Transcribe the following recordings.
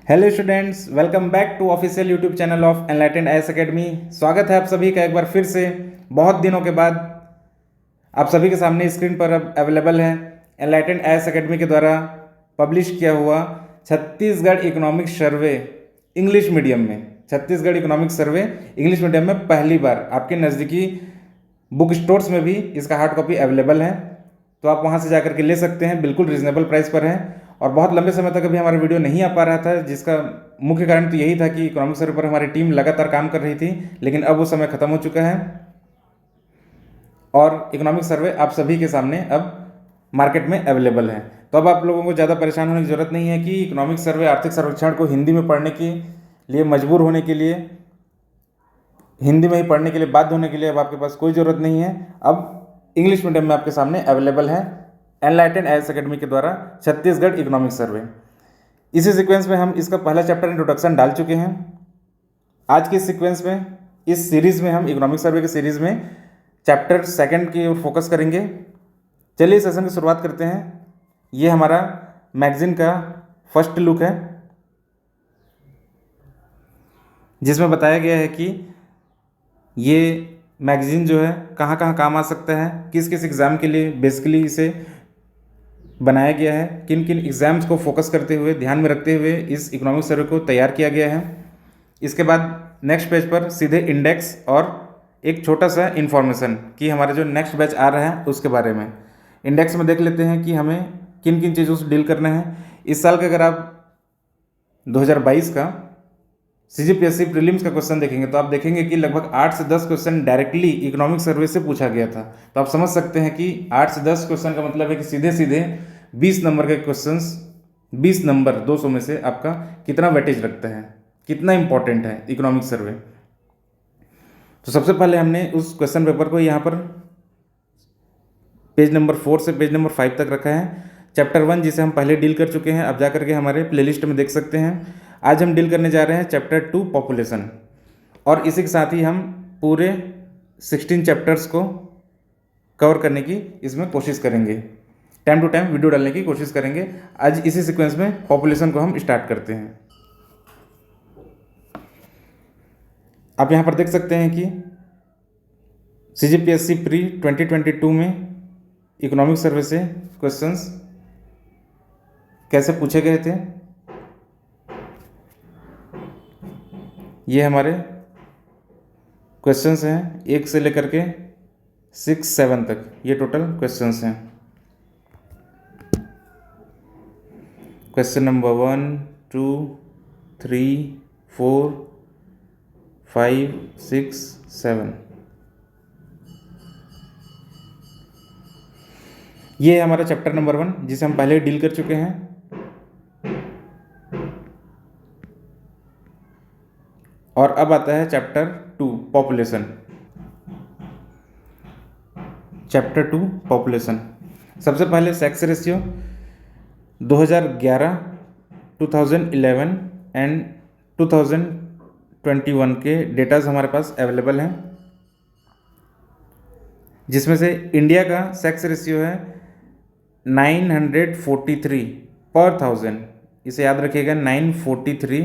Hello students, welcome back to official YouTube channel of Enlightened IAS academy. स्वागत है आप सभी का एक बार फिर से। बहुत दिनों के बाद आप सभी के सामने स्क्रीन पर अब अवेलेबल है एनलाइटेंड आईएएस एकेडमी के द्वारा पब्लिश किया हुआ Chhattisgarh economic survey English medium में। Chhattisgarh economic survey English medium में पहली बार आपके नज़दीकी बुक स्टोर्स में भी इसका हार्ड कॉपी अवेलेबल है, तो आप वहाँ से जाकर के ले सकते हैं। बिल्कुल रीजनेबल प्राइस पर है और बहुत लंबे समय तक अभी हमारा वीडियो नहीं आ पा रहा था, जिसका मुख्य कारण तो यही था कि इकोनॉमिक सर्वे पर हमारी टीम लगातार काम कर रही थी, लेकिन अब वो समय खत्म हो चुका है और इकोनॉमिक सर्वे आप सभी के सामने अब मार्केट में अवेलेबल है। तो अब आप लोगों को ज़्यादा परेशान होने की ज़रूरत नहीं है कि इकोनॉमिक सर्वे आर्थिक सर्वेक्षण को हिंदी में पढ़ने के लिए मजबूर होने के लिए, हिंदी में ही पढ़ने के लिए बाध्य होने के लिए अब आपके पास कोई ज़रूरत नहीं है। अब इंग्लिश मीडियम में आपके सामने अवेलेबल है एनलाइटेंड आईएएस एकेडमी के द्वारा छत्तीसगढ़ इकोनॉमिक सर्वे। इसी सीक्वेंस में हम इसका पहला चैप्टर इंट्रोडक्शन डाल चुके हैं। आज के सीक्वेंस में, इस सीरीज़ में हम इकोनॉमिक सर्वे के सीरीज़ में चैप्टर सेकंड की ओर फोकस करेंगे। चलिए सेशन की शुरुआत करते हैं। ये हमारा मैगजीन का फर्स्ट लुक है, जिसमें बताया गया है कि ये मैगजीन जो है कहाँ कहाँ काम आ सकता है, किस किस एग्ज़ाम के लिए बेसिकली इसे बनाया गया है, किन किन एग्ज़ाम्स को फोकस करते हुए, ध्यान में रखते हुए इस इकोनॉमिक सर्वे को तैयार किया गया है। इसके बाद नेक्स्ट पेज पर सीधे इंडेक्स और एक छोटा सा इन्फॉर्मेशन कि हमारा जो नेक्स्ट बैच आ रहा है उसके बारे में। इंडेक्स में देख लेते हैं कि हमें किन किन चीज़ों से डील करना है। इस साल का अगर आप 2022 का सीजीपीएससी प्रीलिम्स का क्वेश्चन देखेंगे तो आप देखेंगे कि लगभग 8 से 10 क्वेश्चन डायरेक्टली इकोनॉमिक सर्वे से पूछा गया था। तो आप समझ सकते हैं कि 8 से 10 क्वेश्चन का मतलब है कि सीधे सीधे 20 नंबर के क्वेश्चंस, 20 नंबर 200 में से आपका कितना वेटेज रखता है, कितना इंपॉर्टेंट है इकोनॉमिक सर्वे। तो सबसे पहले हमने उस क्वेश्चन पेपर को यहाँ पर पेज नंबर 4 से पेज नंबर 5 तक रखा है। चैप्टर 1 जिसे हम पहले डील कर चुके हैं, अब जा करके हमारे प्लेलिस्ट में देख सकते हैं। आज हम डील करने जा रहे हैं चैप्टर 2 पॉपुलेशन, और इसी के साथ ही हम पूरे 16 चैप्टर्स को कवर करने की इसमें कोशिश करेंगे। टाइम टू टाइम वीडियो डालने की कोशिश करेंगे। आज इसी सीक्वेंस में पॉपुलेशन को हम स्टार्ट करते हैं। आप यहाँ पर देख सकते हैं कि सीजीपीएससी प्री 2022 में इकोनॉमिक सर्वे से क्वेश्चंस कैसे पूछे गए थे। ये हमारे क्वेश्चंस हैं 1 से लेकर के 6-7 तक, ये टोटल क्वेश्चंस हैं। Question number 1, 2, 3, 4, 5, 6, 7। ये है हमारा चैप्टर नंबर 1 जिसे हम पहले डील कर चुके हैं। और अब आता है चैप्टर 2 पॉपुलेशन। चैप्टर 2 पॉपुलेशन, सबसे पहले सेक्स रेशियो 2011, 2011 एंड 2021 के डेटाज हमारे पास अवेलेबल हैं, जिसमें से इंडिया का सेक्स रेशियो है 943 पर 1000। इसे याद रखिएगा, 943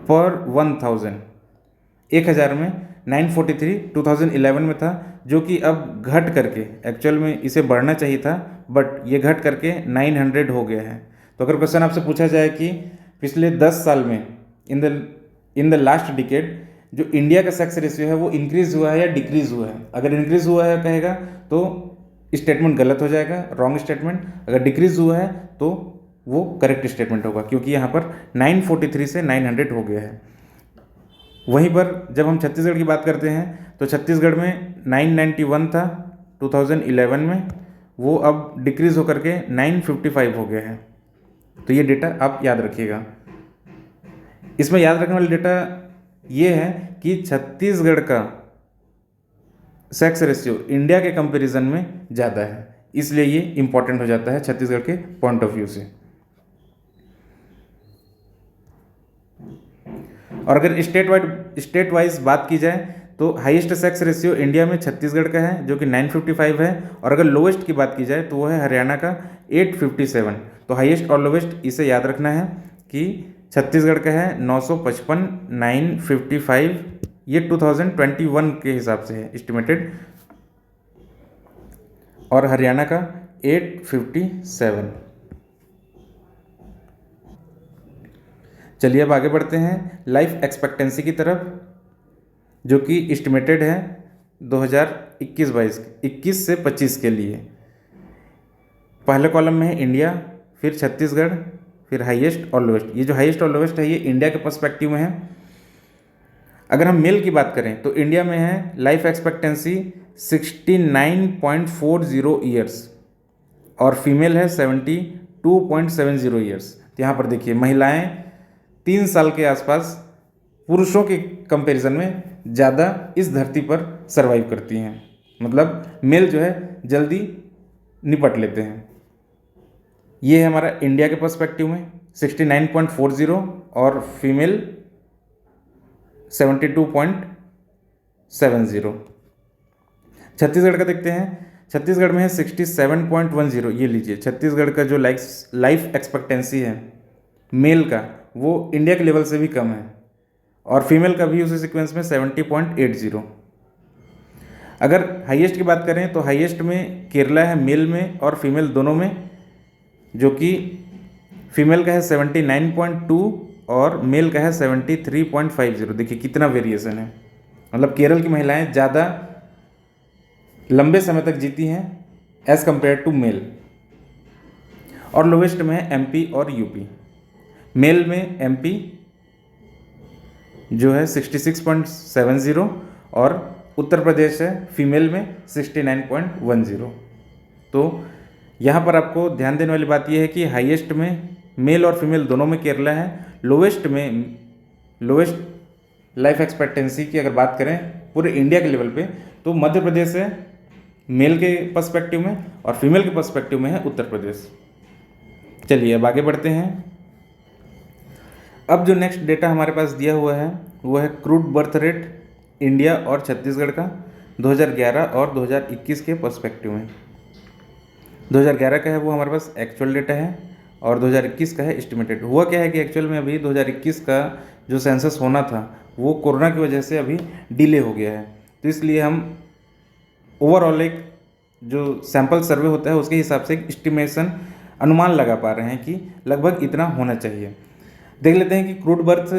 पर 1000। 1000 में 943 2011 में था, जो कि अब घट करके, एक्चुअल में इसे बढ़ना चाहिए था बट ये घट करके 900 हो गया है। तो अगर क्वेश्चन आपसे पूछा जाए कि पिछले 10 साल में इन द लास्ट डिकेड जो इंडिया का सेक्स रेशियो है वो इंक्रीज हुआ है या डिक्रीज हुआ है, अगर इंक्रीज हुआ है कहेगा तो स्टेटमेंट गलत हो जाएगा, रॉन्ग स्टेटमेंट। अगर डिक्रीज हुआ है तो वो करेक्ट स्टेटमेंट होगा, क्योंकि यहाँ पर 943 से 900 हो गया है। वहीं पर जब हम छत्तीसगढ़ की बात करते हैं तो छत्तीसगढ़ में 991 था 2011 में, वो अब डिक्रीज होकर के 955 हो गया है। तो ये डेटा आप याद रखिएगा। इसमें याद रखने वाला डेटा ये है कि छत्तीसगढ़ का सेक्स रेशियो इंडिया के कंपैरिजन में ज़्यादा है, इसलिए ये इंपॉर्टेंट हो जाता है छत्तीसगढ़ के पॉइंट ऑफ व्यू से। और अगर स्टेट वाइज बात की जाए तो हाईएस्ट सेक्स रेशियो इंडिया में छत्तीसगढ़ का है जो कि 955 है, और अगर लोएस्ट की बात की जाए तो वो है हरियाणा का 857। तो हाईएस्ट और लोवेस्ट इसे याद रखना है कि छत्तीसगढ़ का है 955, 955, ये 2021 के हिसाब से है एस्टिमेटेड, और हरियाणा का 857। चलिए अब आगे बढ़ते हैं लाइफ एक्सपेक्टेंसी की तरफ, जो कि एस्टिमेटेड है 2021-22, 21 से 25 के लिए। पहले कॉलम में है इंडिया, फिर छत्तीसगढ़, फिर हाईएस्ट और लोवेस्ट। ये जो हाईएस्ट और लोवेस्ट है ये इंडिया के पर्सपेक्टिव में है। अगर हम मेल की बात करें तो इंडिया में है लाइफ एक्सपेक्टेंसी 69.40 ईयर्स और फीमेल है 72.70 ईयर्स। तो यहाँ पर देखिए महिलाएं 3 साल के आसपास पुरुषों के कंपैरिजन में ज़्यादा इस धरती पर सरवाइव करती हैं, मतलब मेल जो है जल्दी निपट लेते हैं। ये है हमारा इंडिया के पर्सपेक्टिव में 69.40 और फीमेल 72.70। छत्तीसगढ़ का देखते हैं, छत्तीसगढ़ में है 67.10। ये लीजिए छत्तीसगढ़ का जो लाइफ एक्सपेक्टेंसी है मेल का वो इंडिया के लेवल से भी कम है, और फीमेल का भी उसी सीक्वेंस में 70.80। अगर हाईएस्ट की बात करें तो हाईएस्ट में केरला है मेल में और फीमेल दोनों में, जो कि फीमेल का है 79.2 और मेल का है 73.50। देखिए कितना वेरिएशन है, मतलब केरल की महिलाएं ज़्यादा लंबे समय तक जीती हैं एज कंपेयर टू मेल। और लोवेस्ट में है एमपी और यूपी। मेल में एमपी जो है 66.70 और उत्तर प्रदेश है फीमेल में 69.10। तो यहाँ पर आपको ध्यान देने वाली बात यह है कि हाईएस्ट में मेल और फीमेल दोनों में केरला है। लोवेस्ट लाइफ एक्सपेक्टेंसी की अगर बात करें पूरे इंडिया के लेवल पे तो मध्य प्रदेश है मेल के पर्सपेक्टिव में, और फीमेल के पर्सपेक्टिव में है उत्तर प्रदेश। चलिए अब आगे बढ़ते हैं। अब जो नेक्स्ट डेटा हमारे पास दिया हुआ है वो है क्रूड बर्थ रेट इंडिया और छत्तीसगढ़ का 2011 और 2021 के पर्सपेक्टिव में। 2011 का है वो हमारे पास एक्चुअल डेटा है और 2021 का है एस्टिमेटेड। हुआ क्या है कि एक्चुअल में अभी 2021 का जो सेंसस होना था वो कोरोना की वजह से अभी डिले हो गया है, तो इसलिए हम ओवरऑल एक जो सैंपल सर्वे होता है उसके हिसाब से एक एस्टिमेशन अनुमान लगा पा रहे हैं कि लगभग इतना होना चाहिए। देख लेते हैं कि क्रूड बर्थ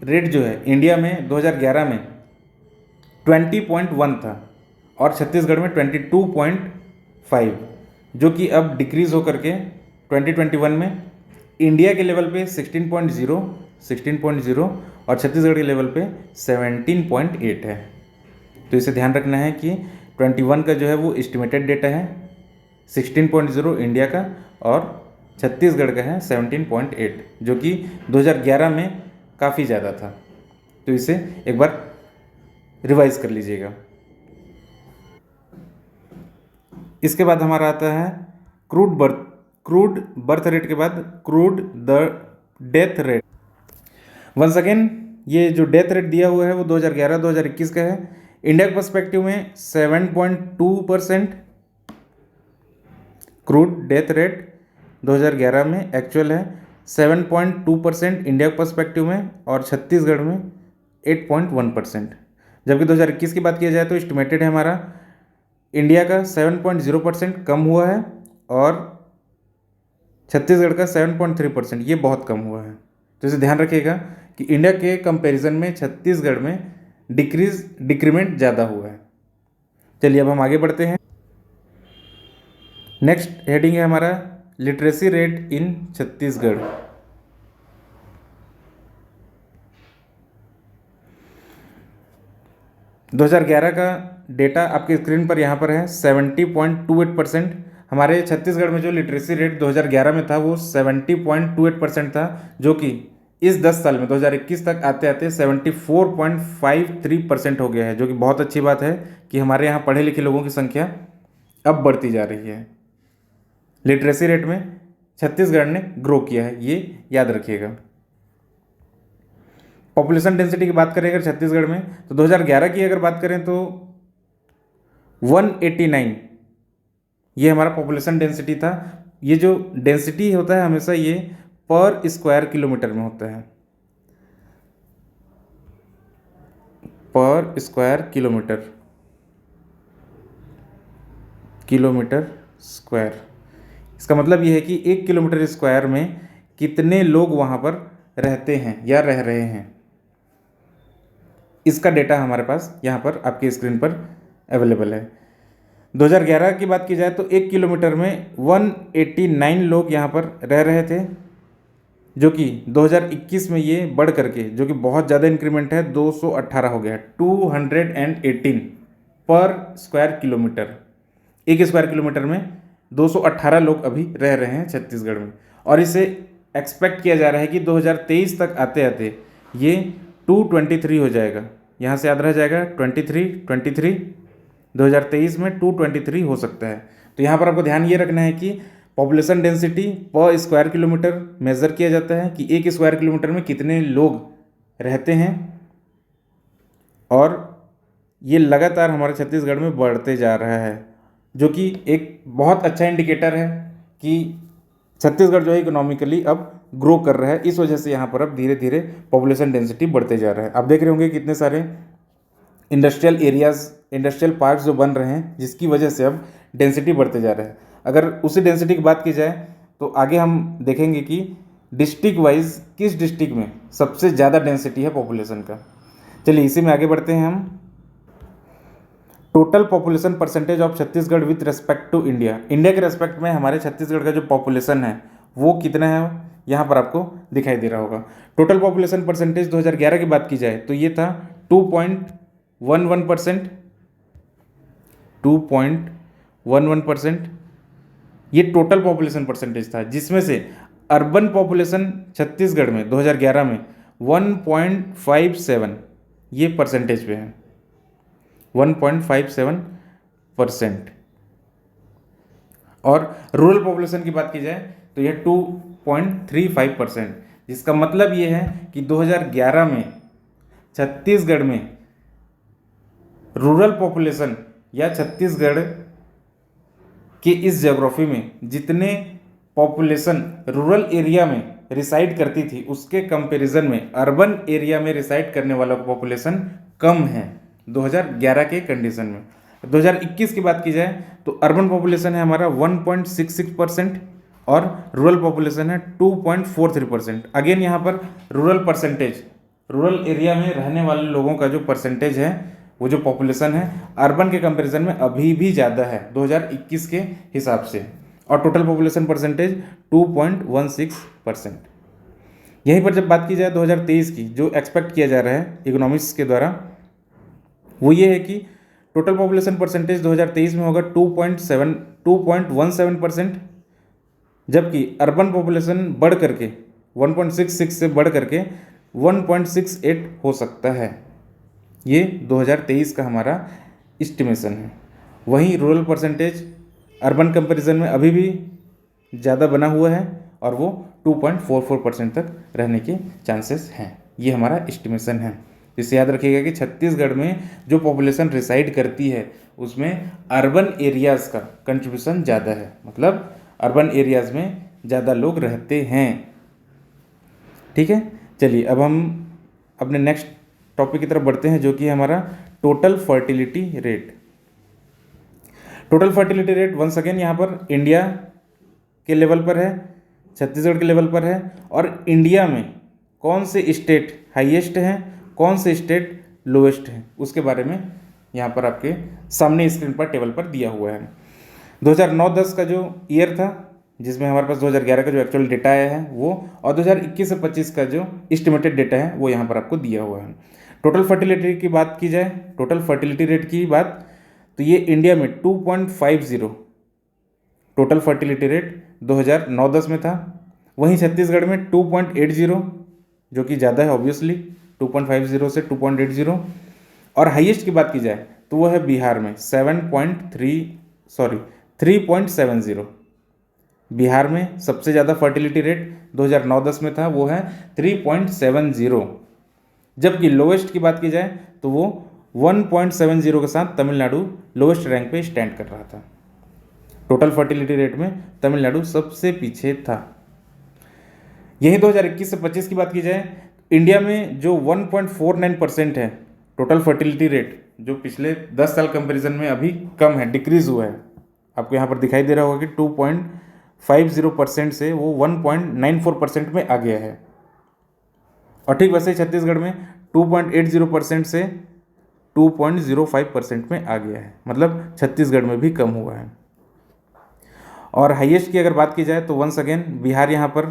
रेट जो है इंडिया में 2011 में 20.1 था और छत्तीसगढ़ में 22.5, जो कि अब डिक्रीज़ होकर के 2021 में इंडिया के लेवल पे 16.0 और छत्तीसगढ़ के लेवल पे 17.8 है। तो इसे ध्यान रखना है कि 21 का जो है वो एस्टिमेटेड डेटा है 16.0 इंडिया का और छत्तीसगढ़ का है 17.8, जो कि 2011 में काफ़ी ज़्यादा था। तो इसे एक बार रिवाइज कर लीजिएगा। इसके बाद हमारा आता है क्रूड बर्थ रेट के बाद crude death rate. Once again ये जो डेथ रेट दिया हुआ है वो 2011-2021 का है। इंडिया के पर्सपेक्टिव में 7.2% क्रूड डेथ रेट 2011 में एक्चुअल है, 7.2% इंडिया के पर्सपेक्टिव में, और छत्तीसगढ़ में 8.1%। जबकि 2021 की बात किया जाए तो एस्टिमेटेड है हमारा इंडिया का 7.0% कम हुआ है और छत्तीसगढ़ का 7.3%, ये बहुत कम हुआ है। तो इसे ध्यान रखिएगा कि इंडिया के कंपैरिजन में छत्तीसगढ़ में डिक्रीमेंट ज़्यादा हुआ है। चलिए अब हम आगे बढ़ते हैं। नेक्स्ट हेडिंग है हमारा लिटरेसी रेट इन छत्तीसगढ़। दो 2011 का डेटा आपके स्क्रीन पर यहाँ पर है 70.28%। हमारे छत्तीसगढ़ में जो लिटरेसी रेट 2011 में था वो 70.28% था, जो कि इस 10 साल में 2021 तक आते आते 74.53% हो गया है, जो कि बहुत अच्छी बात है कि हमारे यहाँ पढ़े लिखे लोगों की संख्या अब बढ़ती जा रही है। लिटरेसी रेट में छत्तीसगढ़ ने ग्रो किया है, ये याद रखिएगा। पॉपुलेशन डेंसिटी की बात करें अगर छत्तीसगढ़ में तो 2011 की अगर बात करें तो 189 ये हमारा पॉपुलेशन डेंसिटी था ये जो डेंसिटी होता है हमेशा ये पर स्क्वायर किलोमीटर में होता है, पर स्क्वायर किलोमीटर स्क्वायर। इसका मतलब ये है कि 1 किलोमीटर स्क्वायर में कितने लोग वहाँ पर रहते हैं या रह रहे हैं। इसका डेटा हमारे पास यहाँ पर आपकी स्क्रीन पर अवेलेबल है। 2011 की बात की जाए तो 1 किलोमीटर में 189 लोग यहाँ पर रह रहे थे, जो कि 2021 में ये बढ़ करके, जो कि बहुत ज़्यादा इंक्रीमेंट है, 218 हो गया, 218 पर स्क्वायर किलोमीटर। 1 स्क्वायर किलोमीटर में 218 लोग अभी रह रहे हैं छत्तीसगढ़ में। और इसे एक्सपेक्ट किया जा रहा है कि 2023 तक आते आते ये 223 हो जाएगा। यहाँ से याद रह जाएगा 23 2023 में 223 हो सकता है। तो यहाँ पर आपको ध्यान ये रखना है कि पॉपुलेशन डेंसिटी पर स्क्वायर किलोमीटर मेज़र किया जाता है कि 1 स्क्वायर किलोमीटर में कितने लोग रहते हैं, और ये लगातार हमारे छत्तीसगढ़ में बढ़ते जा रहा है, जो कि एक बहुत अच्छा इंडिकेटर है कि छत्तीसगढ़ जो है इकोनॉमिकली अब ग्रो कर रहा है। इस वजह से यहाँ पर अब धीरे धीरे पॉपुलेशन डेंसिटी बढ़ते जा रहा है। आप देख रहे होंगे कितने सारे इंडस्ट्रियल एरियाज़, इंडस्ट्रियल पार्क्स जो बन रहे हैं, जिसकी वजह से अब डेंसिटी बढ़ते जा रहा है। अगर उसी डेंसिटी की बात की जाए तो आगे हम देखेंगे कि डिस्ट्रिक्ट वाइज किस डिस्ट्रिक्ट में सबसे ज़्यादा डेंसिटी है पॉपुलेशन का। चलिए इसी में आगे बढ़ते हैं हम। Total population percentage of Chhattisgarh with respect to India. India के रेस्पेक्ट में हमारे छत्तीसगढ़ का जो पॉपुलेशन है वो कितना है, यहाँ पर आपको दिखाई दे रहा होगा। टोटल पॉपुलेशन परसेंटेज 2011 की बात की जाए तो ये था 2.11%, 2.11%। ये टोटल पॉपुलेशन परसेंटेज था, जिसमें से अर्बन पॉपुलेशन छत्तीसगढ़ में 2011 में 1.57 ये परसेंटेज पे है, 1.57%। और रूरल पॉपुलेशन की बात की जाए तो यह 2.35%। जिसका मतलब ये है कि 2011 में छत्तीसगढ़ में रूरल पॉपुलेशन या छत्तीसगढ़ के इस ज्योग्राफी में जितने पॉपुलेशन रूरल एरिया में रिसाइड करती थी, उसके कंपैरिजन में अर्बन एरिया में रिसाइड करने वाला पॉपुलेशन कम है 2011 के कंडीशन में। 2021 की बात की जाए तो अर्बन पॉपुलेशन है हमारा 1.66% और रूरल पॉपुलेशन है 2.43%। अगेन यहाँ पर रूरल परसेंटेज, रूरल एरिया में रहने वाले लोगों का जो परसेंटेज है, वो जो पॉपुलेशन है अर्बन के कंपैरिजन में अभी भी ज़्यादा है 2021 के हिसाब से। और टोटल पॉपुलेशन परसेंटेज 2.16%। यहीं पर जब बात की जाए 2023 की, जो एक्सपेक्ट किया जा रहा है इकोनॉमिक्स के द्वारा, वो ये है कि टोटल पॉपुलेशन परसेंटेज 2023 में होगा 2.17%, जबकि अर्बन पॉपुलेशन बढ़ करके 1.66 से बढ़ करके 1.68 हो सकता है। ये 2023 का हमारा एस्टिमेशन है। वहीं रूरल परसेंटेज अर्बन कंपैरिजन में अभी भी ज़्यादा बना हुआ है और वो 2.44% तक रहने के चांसेस हैं। ये हमारा एस्टिमेशन है। इसे याद रखिएगा कि छत्तीसगढ़ में जो पॉपुलेशन रिसाइड करती है उसमें अर्बन एरियाज़ का कंट्रीब्यूशन ज़्यादा है, मतलब अर्बन एरियाज़ में ज़्यादा लोग रहते हैं। ठीक है, चलिए अब हम अपने नेक्स्ट टॉपिक की तरफ बढ़ते हैं, जो कि हमारा total fertility rate. Total fertility rate once again यहाँ पर इंडिया के लेवल पर है, छत्तीसगढ़ के लेवल पर है, और इंडिया में कौन से स्टेट हाईएस्ट हैं, कौन से स्टेट लोएस्ट हैं, उसके बारे में यहाँ पर आपके सामने स्क्रीन पर टेबल पर दिया हुआ है। 2009-10 का जो ईयर था, जिसमें हमारे पास 2011 का जो एक्चुअल डेटा आया है वो, और 2021 से 25 का जो एस्टिमेटेड डेटा है वो यहाँ पर आपको दिया हुआ है। टोटल फर्टिलिटी की बात की जाए, टोटल फर्टिलिटी रेट की बात, तो ये इंडिया में 2.50 टोटल फर्टिलिटी रेट 2009-10 में था। वहीं छत्तीसगढ़ में 2.80, जो कि ज़्यादा है ऑब्वियसली, 2.50 से 2.80। और हाईएस्ट की बात की जाए तो वो है बिहार में 3.70। बिहार में सबसे ज़्यादा फर्टिलिटी रेट 2009-10 में था, वो है 3.70। जबकि लोवेस्ट की बात की जाए तो वो 1.70 के साथ तमिलनाडु लोवेस्ट रैंक पे स्टैंड कर रहा था टोटल फर्टिलिटी रेट में तमिलनाडु सबसे पीछे था। यही 2021 से 25 की बात की जाए, इंडिया में जो 1.49% है टोटल फर्टिलिटी रेट, जो पिछले 10 साल कंपैरिजन में अभी कम है, डिक्रीज हुआ है। आपको यहाँ पर दिखाई दे रहा होगा कि 2.50% से वो 1.94% में आ गया है। और ठीक वैसे ही छत्तीसगढ़ में 2.80% से 2.05% में आ गया है, मतलब छत्तीसगढ़ में भी कम हुआ है। और हाईएस्ट की अगर बात की जाए तो वंस अगेन बिहार यहाँ पर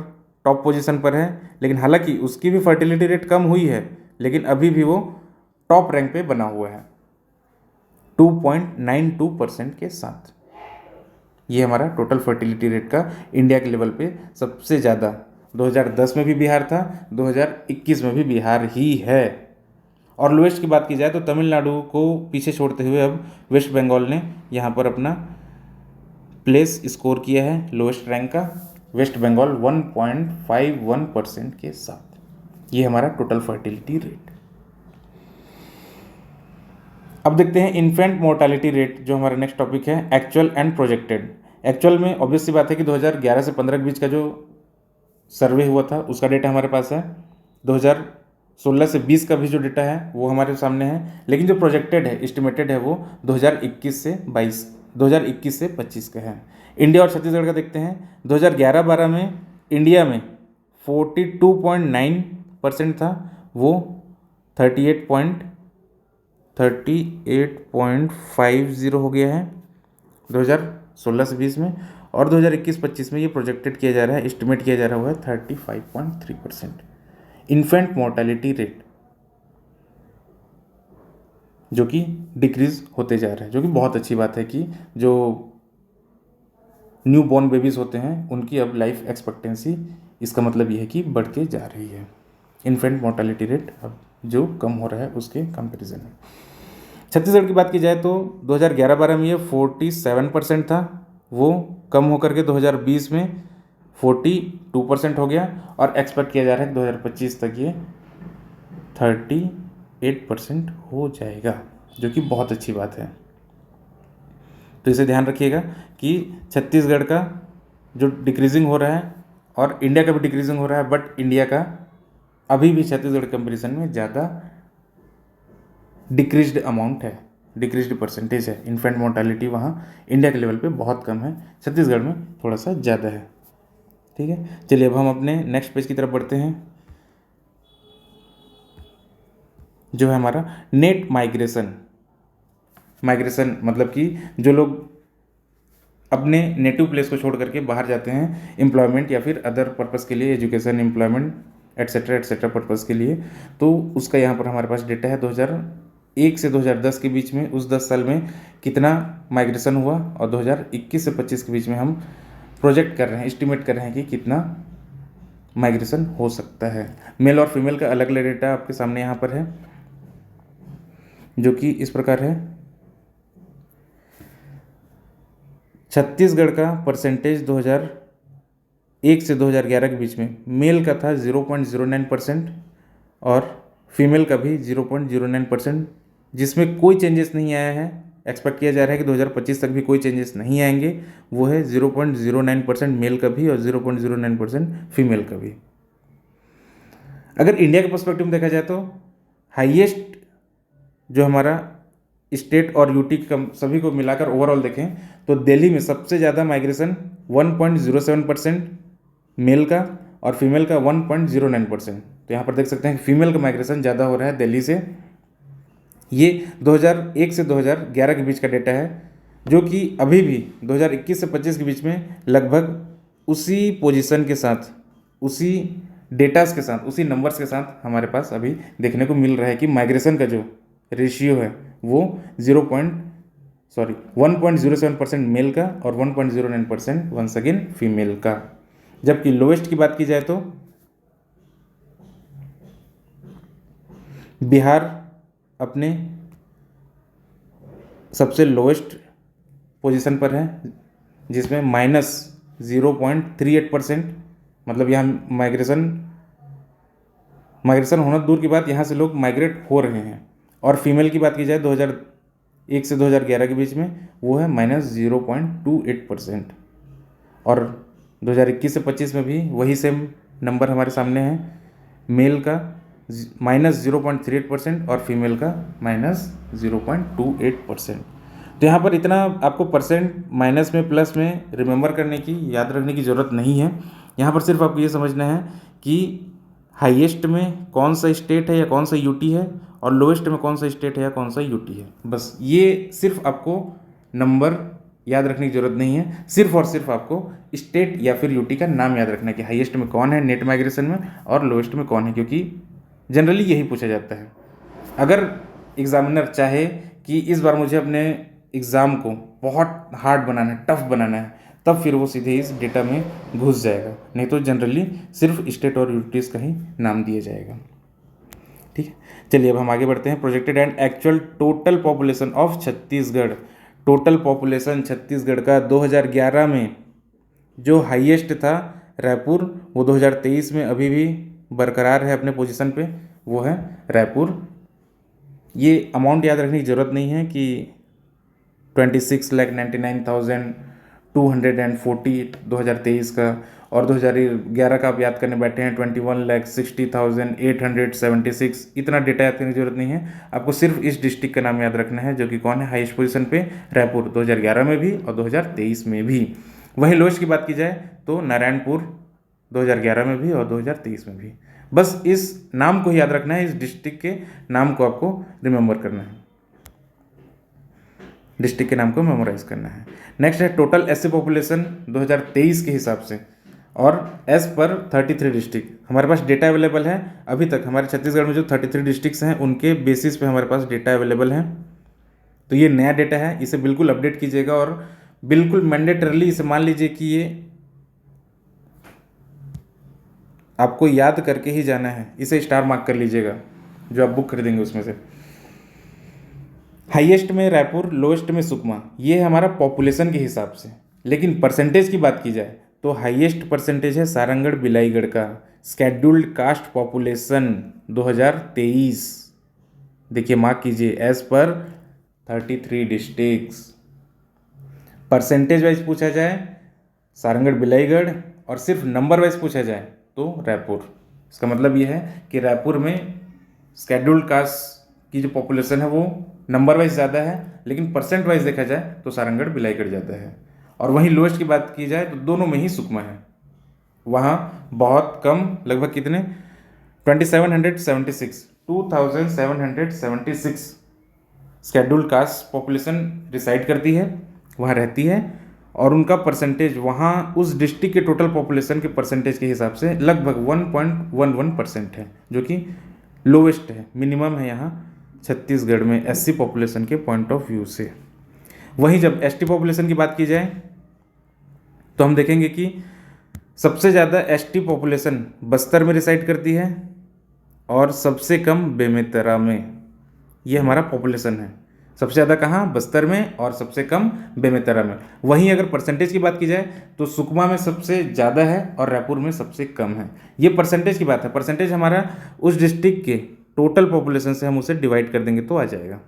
टॉप पोजीशन पर है, लेकिन हालांकि उसकी भी फर्टिलिटी रेट कम हुई है, लेकिन अभी भी वो टॉप रैंक पे बना हुआ है 2.92% के साथ। ये हमारा टोटल फर्टिलिटी रेट का इंडिया के लेवल पे सबसे ज़्यादा 2010 में भी बिहार था, 2021 में भी बिहार ही है। और लोएस्ट की बात की जाए तो तमिलनाडु को पीछे छोड़ते हुए अब वेस्ट बंगाल ने यहाँ पर अपना प्लेस स्कोर किया है लोएस्ट रैंक का, वेस्ट बंगाल 1.51% के साथ। ये हमारा टोटल फर्टिलिटी रेट। अब देखते हैं इन्फेंट मोर्टालिटी रेट, जो हमारा नेक्स्ट टॉपिक है, एक्चुअल एंड प्रोजेक्टेड। एक्चुअल में ऑब्वियस सी बात है कि 2011 से 15 के बीच का जो सर्वे हुआ था उसका डेटा हमारे पास है। 2016 से 20 का भी जो डेटा है वो हमारे सामने है, लेकिन जो प्रोजेक्टेड है, एस्टिमेटेड है, वो 2021 से 25 का है। इंडिया और छत्तीसगढ़ का देखते हैं। 2011-12 में इंडिया में 42.9% था, वो 38.50 हो गया है 2016 से 20 में। और 2021-25 में ये प्रोजेक्टेड किया जा रहा है, एस्टिमेट किया जा रहा है 35.3%। इन्फेंट मोर्टालिटी रेट जो कि डिक्रीज होते जा रहा है, जो कि बहुत अच्छी बात है कि जो न्यू बॉर्न बेबीज़ होते हैं उनकी अब लाइफ एक्सपेक्टेंसी, इसका मतलब ये है कि बढ़ के जा रही है। इन्फेंट मोर्टालिटी रेट अब जो कम हो रहा है उसके कंपैरिजन में। छत्तीसगढ़ की बात की जाए तो 2011-12 में ये 47% था, वो कम होकर के 2020 में 42% हो गया, और एक्सपेक्ट किया जा रहा है कि 2025 तक ये 38% हो जाएगा, जो कि बहुत अच्छी बात है। तो इसे ध्यान रखिएगा कि छत्तीसगढ़ का जो डिक्रीजिंग हो रहा है और इंडिया का भी डिक्रीजिंग हो रहा है, बट इंडिया का अभी भी छत्तीसगढ़ कंपैरिजन में ज़्यादा डिक्रीज्ड अमाउंट है, डिक्रीज्ड परसेंटेज है। इन्फेंट मोर्टालिटी वहाँ इंडिया के लेवल पे बहुत कम है, छत्तीसगढ़ में थोड़ा सा ज़्यादा है। ठीक है, चलिए अब हम अपने नेक्स्ट पेज की तरफ बढ़ते हैं, जो है हमारा नेट माइग्रेशन। माइग्रेशन मतलब कि जो लोग अपने नेटिव प्लेस को छोड़ करके बाहर जाते हैं एम्प्लॉयमेंट या फिर अदर पर्पज़ के लिए, एजुकेशन, एम्प्लॉयमेंट एट्सेट्रा पर्पज़ के लिए, तो उसका यहाँ पर हमारे पास डेटा है 2001 से 2010 के बीच में, उस 10 साल में कितना माइग्रेशन हुआ, और 2021 से 25 के बीच में हम प्रोजेक्ट कर रहे हैं, एस्टिमेट कर रहे हैं कि कितना माइग्रेशन हो सकता है। मेल और फीमेल का अलग अलग डेटा आपके सामने यहाँ पर है, जो कि इस प्रकार है। छत्तीसगढ़ का परसेंटेज 2001 से 2011 के बीच में मेल का था 0.09% और फीमेल का भी 0.09%, जिसमें कोई चेंजेस नहीं आया है। एक्सपेक्ट किया जा रहा है कि 2025 तक भी कोई चेंजेस नहीं आएंगे। वो है 0.09% मेल का भी और 0.09% फीमेल का भी। अगर इंडिया के पर्सपेक्टिव में देखा जाए तो हाईएस्ट जो हमारा स्टेट और यूटी सभी को मिलाकर ओवरऑल देखें तो दिल्ली में सबसे ज़्यादा माइग्रेशन 1.07% मेल का और फीमेल का 1.09%। तो यहाँ पर देख सकते हैं कि फीमेल का माइग्रेशन ज़्यादा हो रहा है दिल्ली से। ये 2001 से 2011 के बीच का डेटा है, जो कि अभी भी 2021 से 25 के बीच में लगभग उसी पोजीशन के साथ, उसी डेटास के साथ, उसी नंबर्स के साथ हमारे पास अभी देखने को मिल रहा है कि माइग्रेशन का जो रेशियो है वो 1.07% मेल का और 1.09% वंस अगेन फीमेल का। जबकि लोएस्ट की बात की जाए तो बिहार अपने सबसे लोएस्ट पोजीशन पर है, जिसमें -0.38%, मतलब यहाँ माइग्रेशन होना दूर की बात, यहाँ से लोग माइग्रेट हो रहे हैं। और फीमेल की बात की जाए 1 से 2011 के बीच में, वो है -0.28%। और 2021 से 25 में भी वही सेम नंबर हमारे सामने है, मेल का -0.38% और फीमेल का -0.28%। तो यहाँ पर इतना आपको परसेंट माइनस में प्लस में रिमेंबर करने की, याद रखने की ज़रूरत नहीं है। यहाँ पर सिर्फ आपको ये समझना है कि हाईएस्ट में कौन सा स्टेट है या कौन सा यूटी है, और लोएस्ट में कौन सा स्टेट है या कौन सा यूटी है। बस ये सिर्फ आपको नंबर याद रखने की जरूरत नहीं है, सिर्फ और सिर्फ आपको स्टेट या फिर यूटी का नाम याद रखना है कि हाईएस्ट में कौन है नेट माइग्रेशन में और लोएस्ट में कौन है, क्योंकि जनरली यही पूछा जाता है। अगर एग्जामिनर चाहे कि इस बार मुझे अपने एग्ज़ाम को बहुत हार्ड बनाना है, टफ बनाना है, तब फिर वो सीधे इस डेटा में घुस जाएगा, नहीं तो जनरली सिर्फ स्टेट और यूटीज़ का ही नाम दिया जाएगा। ठीक है, चलिए अब हम आगे बढ़ते हैं। Projected and actual total population of Chhattisgarh. Total population Chhattisgarh का 2011 में जो हाईएस्ट था रायपुर, वो 2023 में अभी भी बरकरार है अपने पोजीशन पे, वो है रायपुर। ये अमाउंट याद रखने की ज़रूरत नहीं है कि 26,99,240 2023 का, और 2011 का आप याद करने बैठे हैं 21,60,876। इतना डेटा याद करने की जरूरत नहीं है, आपको सिर्फ इस डिस्ट्रिक्ट का नाम याद रखना है जो कि कौन है हाईएस्ट पोजीशन पे, रायपुर 2011 में भी और 2023 में भी। वहीं लोएस्ट की बात की जाए तो नारायणपुर 2011 में भी और 2023 में भी। बस इस नाम को ही याद रखना है, इस डिस्ट्रिक्ट के नाम को आपको रिमेंबर करना है, डिस्ट्रिक्ट के नाम को मेमोराइज करना है। नेक्स्ट है टोटल एससी पॉपुलेशन 2023 के हिसाब से, और एस पर 33 डिस्ट्रिक्ट हमारे पास डेटा अवेलेबल है। अभी तक हमारे छत्तीसगढ़ में जो 33 डिस्ट्रिक्ट्स हैं उनके बेसिस पे हमारे पास डेटा अवेलेबल है। तो ये नया डेटा है, इसे बिल्कुल अपडेट कीजिएगा और बिल्कुल मैंडेटरली इसे मान लीजिए कि ये आपको याद करके ही जाना है, इसे स्टार मार्क कर लीजिएगा जो आप बुक खरीदेंगे उसमें से। हाईएस्ट में रायपुर, लोएस्ट में सुकमा, ये है हमारा पॉपुलेशन के हिसाब से। लेकिन परसेंटेज की बात की जाए तो हाईएस्ट परसेंटेज है सारंगढ़ बिलाईगढ़ का। स्केड्यूल्ड कास्ट पॉपुलेशन 2023, देखिए मार्क कीजिए, as per 33 districts. Percentage wise पूछा जाए सारंगढ़ बिलाईगढ़, और सिर्फ नंबर वाइज पूछा जाए तो रायपुर। इसका मतलब ये है कि रायपुर में स्केड्यूल्ड कास्ट की जो पॉपुलेशन है वो नंबर वाइज ज़्यादा है, लेकिन परसेंट वाइज देखा जाए तो सारंगढ़ बिलाईगढ़ ज़्यादा है। और वहीं लोएस्ट की बात की जाए तो दोनों में ही सुकमा है, वहाँ बहुत कम, लगभग कितने 2776 स्केड्यूल्ड कास्ट पॉपुलेशन रिसाइड करती है, वहाँ रहती है, और उनका परसेंटेज वहाँ उस डिस्ट्रिक्ट के टोटल पॉपुलेशन के परसेंटेज के हिसाब से लगभग 1.11% है, जो कि लोवेस्ट है, मिनिमम है यहाँ छत्तीसगढ़ में एससी पॉपुलेशन के पॉइंट ऑफ व्यू से। वहीं जब एसटी पॉपुलेशन की बात की जाए तो हम देखेंगे कि सबसे ज़्यादा एसटी पॉपुलेशन बस्तर में रिसाइड करती है और सबसे कम बेमेतरा में। ये हमारा पॉपुलेशन है, सबसे ज़्यादा कहाँ, बस्तर में, और सबसे कम बेमेतरा में। वहीं अगर परसेंटेज की बात की जाए तो सुकमा में सबसे ज़्यादा है और रायपुर में सबसे कम है। ये परसेंटेज की बात है, परसेंटेज हमारा उस डिस्ट्रिक्ट के टोटल पॉपुलेशन से हम उसे डिवाइड कर देंगे तो आ जाएगा।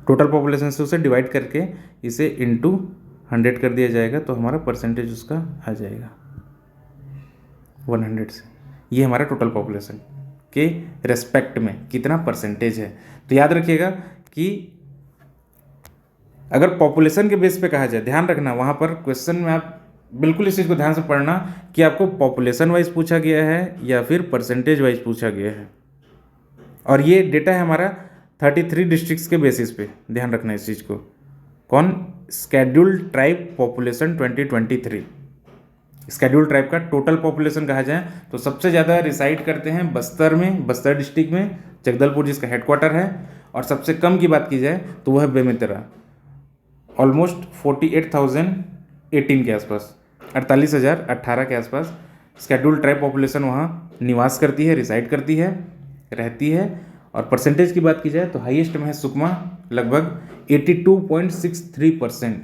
टोटल पॉपुलेशन से उसे डिवाइड करके इसे इनटू 100 कर दिया जाएगा तो हमारा परसेंटेज उसका आ जाएगा 100 से। ये हमारा टोटल पॉपुलेशन के रेस्पेक्ट में कितना परसेंटेज है। तो याद रखिएगा कि अगर पॉपुलेशन के बेस पे कहा जाए, ध्यान रखना वहाँ पर क्वेश्चन में आप बिल्कुल इस चीज़ को ध्यान से पढ़ना कि आपको पॉपुलेशन वाइज पूछा गया है या फिर परसेंटेज वाइज पूछा गया है। और ये डेटा है हमारा 33 डिस्ट्रिक्ट्स के बेसिस पे, ध्यान रखना इस चीज़ को। कौन, scheduled tribe population 2023। Scheduled tribe का टोटल पॉपुलेशन कहा जाए तो सबसे ज़्यादा रिसाइड करते हैं बस्तर में, बस्तर डिस्ट्रिक्ट में, जगदलपुर जिसका हेडक्वार्टर है। और सबसे कम की बात की जाए तो वह है बेमेतरा, ऑलमोस्ट 48,018 के आसपास, 48,018 के आसपास स्केड्यूल्ड ट्राइब पॉपुलेशन वहाँ निवास करती है, रिसाइड करती है, रहती है। और परसेंटेज की बात की जाए तो हाईएस्ट में है सुकमा लगभग 82.63%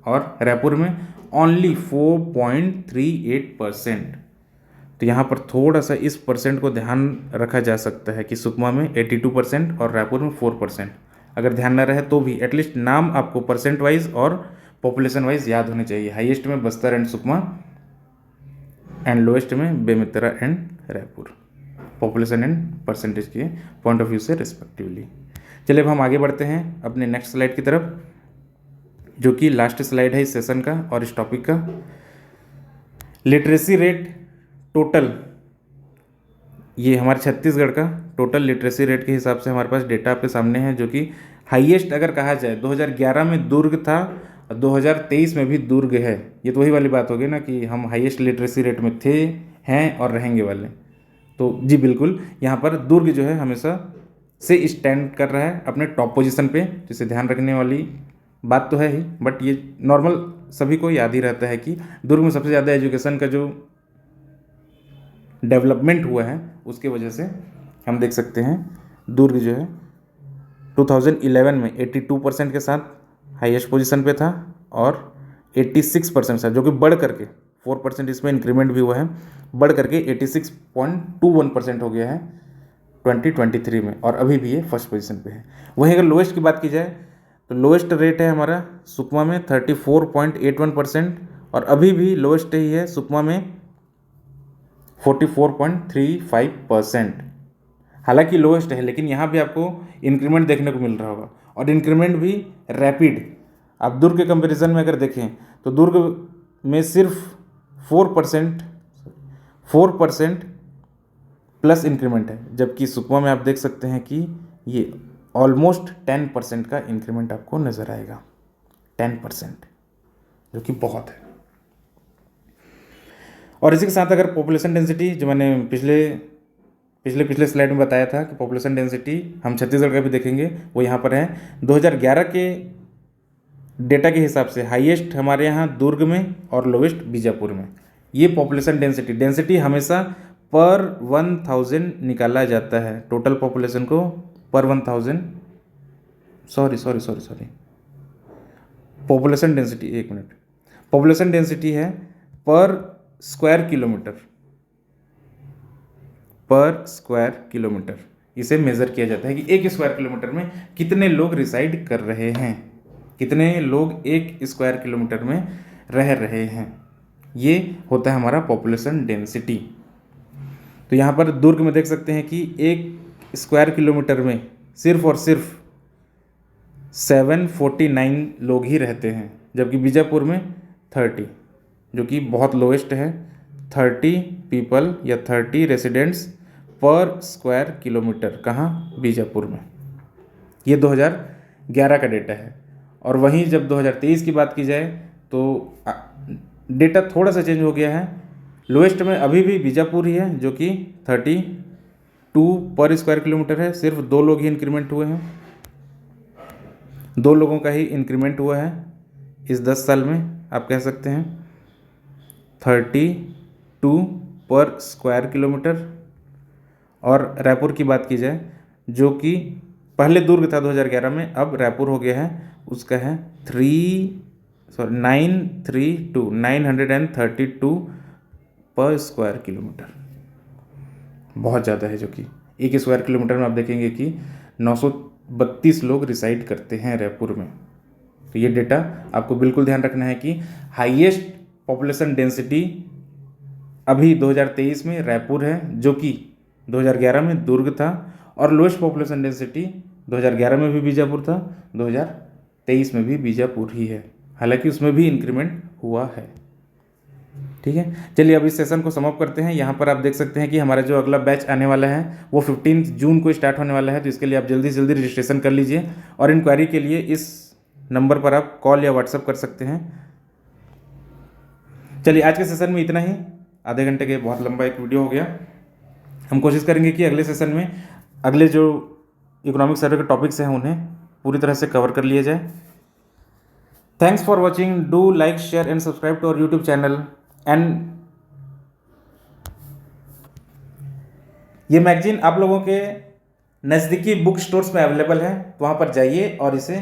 और रायपुर में ओनली 4.38%। तो यहाँ पर थोड़ा सा इस परसेंट को ध्यान रखा जा सकता है कि सुकमा में 82% और रायपुर में 4%। अगर ध्यान ना रहे तो भी एटलीस्ट नाम आपको परसेंट वाइज और पॉपुलेशन वाइज याद होने चाहिए। हाईएस्ट में Bastar and Sukma and lowest में Bemetara and Raipur, population and percentage के पॉइंट ऑफ व्यू से रिस्पेक्टिवली। चलिए अब हम आगे बढ़ते हैं अपने नेक्स्ट स्लाइड की तरफ, जो कि लास्ट स्लाइड है इस सेशन का और इस टॉपिक का। लिटरेसी रेट टोटल, ये हमारे छत्तीसगढ़ का टोटल लिटरेसी रेट के हिसाब से हमारे पास डेटा आपके सामने है, जो कि हाईएस्ट अगर कहा जाए 2011 में दुर्ग था, 2023 में भी दुर्ग है। ये तो वही वाली बात होगी ना कि हम हाईएस्ट लिटरेसी रेट में थे, हैं और रहेंगे वाले। तो जी बिल्कुल, यहाँ पर दुर्ग जो है हमेशा से स्टैंड कर रहा है अपने टॉप पोजीशन पे, जिसे ध्यान रखने वाली बात तो है ही, बट ये नॉर्मल सभी को याद ही रहता है कि दुर्ग में सबसे ज़्यादा एजुकेशन का जो डेवलपमेंट हुआ है उसके वजह से हम देख सकते हैं दुर्ग जो है 2011 में 82% के साथ हाईएस्ट पोजीशन पे था और 86% से, जो कि बढ़ करके 4% इसमें इंक्रीमेंट भी हुआ है, बढ़ करके 86.21% हो गया है 2023 में, और अभी भी ये फर्स्ट पोजीशन पे है। वहीं अगर लोएस्ट की बात की जाए तो लोएस्ट रेट है हमारा सुकमा में 34.81%, और अभी भी लोएस्ट ही है सुकमा में 44.35%। हालांकि लोएस्ट है, लेकिन यहाँ भी आपको इंक्रीमेंट देखने को मिल रहा होगा, और इंक्रीमेंट भी रैपिड। आप दुर्ग के कंपैरिजन में अगर देखें तो दुर्ग में सिर्फ 4% प्लस इंक्रीमेंट है, जबकि सुकमा में आप देख सकते हैं कि ये ऑलमोस्ट 10% का इंक्रीमेंट आपको नज़र आएगा, 10%, जो कि बहुत है। और इसी के साथ अगर पॉपुलेशन डेंसिटी, जो मैंने पिछले स्लाइड में बताया था कि पॉपुलेशन डेंसिटी हम छत्तीसगढ़ का भी देखेंगे, वो यहाँ पर है 2011 के डेटा के हिसाब से हाईएस्ट हमारे यहाँ दुर्ग में और लोवेस्ट बीजापुर में। ये पॉपुलेशन डेंसिटी हमेशा पर 1000 निकाला जाता है, टोटल पॉपुलेशन को पर 1000, सॉरी पॉपुलेशन डेंसिटी, एक मिनट, पॉपुलेशन डेंसिटी है पर स्क्वायर किलोमीटर, इसे मेज़र किया जाता है कि एक स्क्वायर किलोमीटर में कितने लोग रिसाइड कर रहे हैं, कितने लोग एक स्क्वायर किलोमीटर में रह रहे हैं। ये होता है हमारा पॉपुलेशन डेंसिटी। तो यहाँ पर दुर्ग में देख सकते हैं कि एक स्क्वायर किलोमीटर में सिर्फ और सिर्फ 749 लोग ही रहते हैं, जबकि बीजापुर में 30, जो कि बहुत लोएस्ट है, 30 पीपल या 30 रेसिडेंट्स पर स्क्वायर किलोमीटर, कहाँ, बीजापुर में। ये 2011 का डेटा है। और वहीं जब 2023 की बात की जाए तो डेटा थोड़ा सा चेंज हो गया है। लोएस्ट में अभी भी बीजापुर ही है, जो कि 32 पर स्क्वायर किलोमीटर है। सिर्फ 2 लोग ही इंक्रीमेंट हुए हैं, 2 लोगों का ही इंक्रीमेंट हुआ है इस 10 साल में, आप कह सकते हैं 32 पर स्क्वायर किलोमीटर। और रायपुर की बात की जाए, जो कि पहले दुर्ग था 2011 में, अब रायपुर हो गया है, उसका है 932 पर स्क्वायर किलोमीटर, बहुत ज़्यादा है। जो कि एक स्क्वायर किलोमीटर में आप देखेंगे कि 932 लोग रिसाइड करते हैं रायपुर में। तो ये डेटा आपको बिल्कुल ध्यान रखना है कि हाईएस्ट पॉपुलेशन डेंसिटी अभी 2023 में रायपुर है, जो कि 2011 में दुर्ग था, और लोएस्ट पॉपुलेशन डेंसिटी 2011 में भी बीजापुर था, 2023 में भी बीजापुर ही है, हालांकि उसमें भी इंक्रीमेंट हुआ है। ठीक है, चलिए अब इस सेशन को समाप्त करते हैं। यहाँ पर आप देख सकते हैं कि हमारा जो अगला बैच आने वाला है वो 15 जून को स्टार्ट होने वाला है, तो इसके लिए आप जल्दी से जल्दी रजिस्ट्रेशन कर लीजिए, और इंक्वायरी के लिए इस नंबर पर आप कॉल या व्हाट्सअप कर सकते हैं। चलिए आज के सेशन में इतना ही, आधे घंटे के बहुत लंबा एक वीडियो हो गया। हम कोशिश करेंगे कि अगले सेशन में अगले जो इकोनॉमिक सर्वे के टॉपिक्स हैं उन्हें पूरी तरह से कवर कर लिया जाए। Thanks for watching, do like, share and subscribe to our YouTube channel. And ये मैगजीन आप लोगों के नज़दीकी बुक स्टोर्स में अवेलेबल है, तो वहाँ पर जाइए और इसे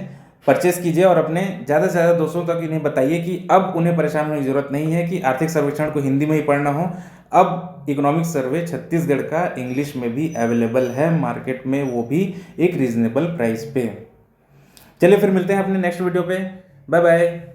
परचेस कीजिए और अपने ज़्यादा से ज़्यादा दोस्तों तक इन्हें बताइए कि अब उन्हें परेशान होने की ज़रूरत नहीं है कि आर्थिक सर्वेक्षण को हिंदी में ही पढ़ना हो। अब इकोनॉमिक सर्वे छत्तीसगढ़ का इंग्लिश में भी अवेलेबल है मार्केट में, वो भी एक रीजनेबल प्राइस पे। चलिए फिर मिलते हैं अपने नेक्स्ट वीडियो पे। Bye bye.